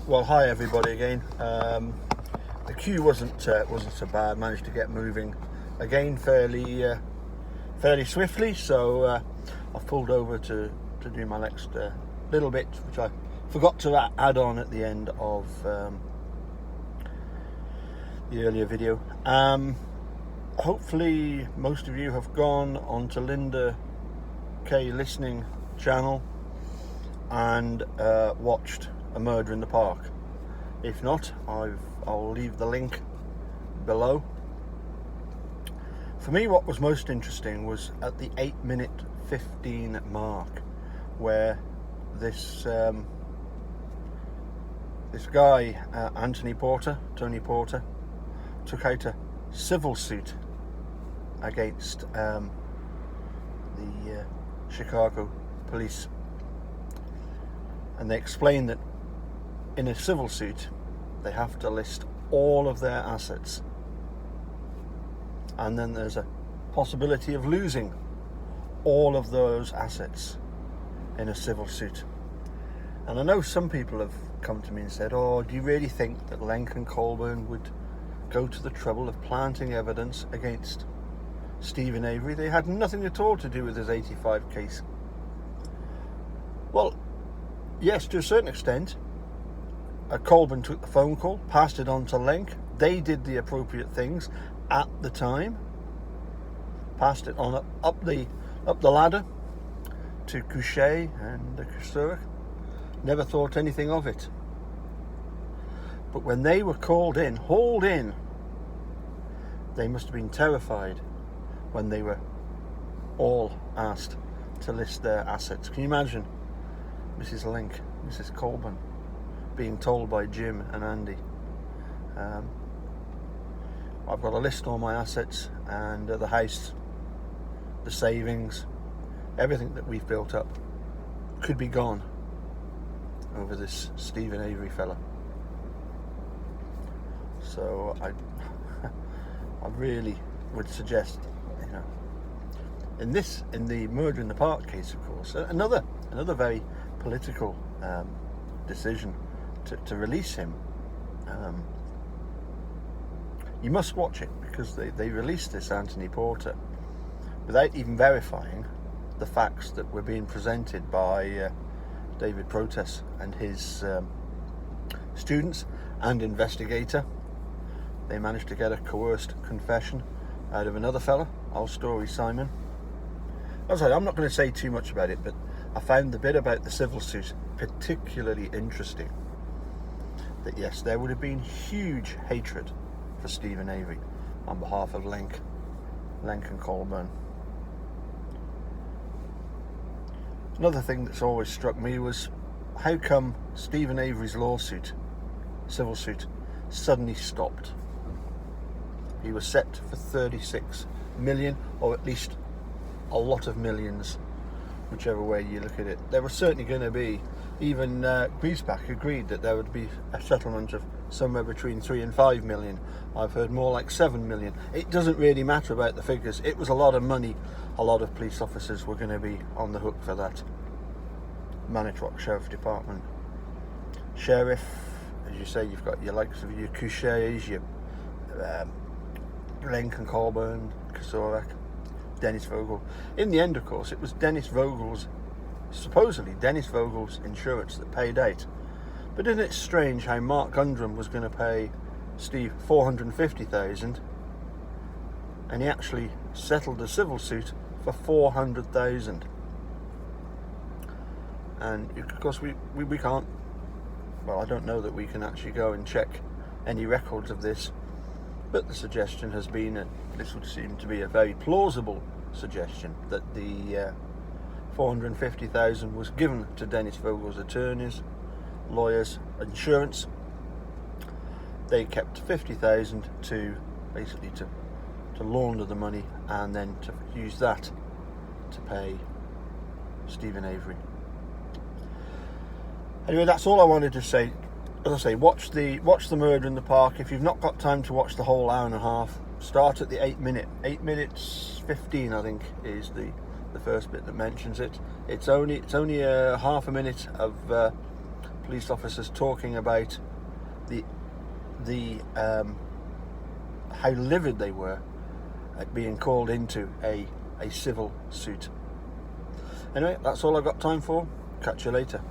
Well, hi everybody again. The queue wasn't so bad. Managed to get moving again fairly swiftly. So I've pulled over to do my next little bit, which I forgot to add on at the end of the earlier video. Hopefully, most of you have gone onto Linda K listening channel and watched A Murder in the Park. If not, I'll leave the link below. For me, what was most interesting was at the 8-minute 15 mark, where this guy, Tony Porter, took out a civil suit against the Chicago police. And they explained that in a civil suit, they have to list all of their assets. And then there's a possibility of losing all of those assets in a civil suit. And I know some people have come to me and said, "Oh, do you really think that Lenk and Colburn would go to the trouble of planting evidence against Stephen Avery? They had nothing at all to do with his 85 case." Well, yes, to a certain extent. Colburn took the phone call, passed it on to Lenk. They did the appropriate things at the time, passed it on up the ladder to Couchet and Kusurek. Never thought anything of it. But when they were hauled in, they must have been terrified when they were all asked to list their assets. Can you imagine Mrs. Lenk, Mrs. Colburn, being told by Jim and Andy, I've got to list all my assets, and the house, the savings, everything that we've built up could be gone over this Stephen Avery fella. So I really would suggest, in the Murder in the Park case, of course, another very political decision to release him. You must watch it, because they released this Anthony Porter without even verifying the facts that were being presented by David Protes and his students and investigator. They managed to get a coerced confession out of another fella, Old Story Simon. As I say, I'm not going to say too much about it, but I found the bit about the civil suit particularly interesting. That yes, there would have been huge hatred for Stephen Avery on behalf of Lenk and Colburn. Another thing that's always struck me was how come Stephen Avery's civil suit, suddenly stopped. He was set for 36 million, or at least a lot of millions, whichever way you look at it. There was certainly going to be, even Griesbach agreed that there would be a settlement of somewhere between 3 and 5 million. I've heard more like 7 million. It doesn't really matter about the figures. It was a lot of money. A lot of police officers were going to be on the hook for that. Manitowoc Sheriff Department. Sheriff, as you say, you've got your likes of your Couchets, your Lenk and Colburn, Kusurek, Dennis Vogel. In the end, of course, it was supposedly Dennis Vogel's insurance that paid out. But isn't it strange how Mark Gundrum was going to pay Steve $450,000, and he actually settled the civil suit for $400,000? And of course we can't, well, I don't know that we can actually go and check any records of this, but the suggestion has been, that this would seem to be a very plausible suggestion, that the $450,000 was given to Dennis Vogel's attorneys, lawyers, insurance. They kept $50,000 to basically to launder the money, and then to use that to pay Stephen Avery. Anyway, that's all I wanted to say. As I say, watch the Murder in the Park. If you've not got time to watch the whole hour and a half, start at the 8 minutes 15, I think, is the first bit that mentions it. It's only a half a minute of police officers talking about the how livid they were at being called into a civil suit. Anyway, that's all I've got time for. Catch you later.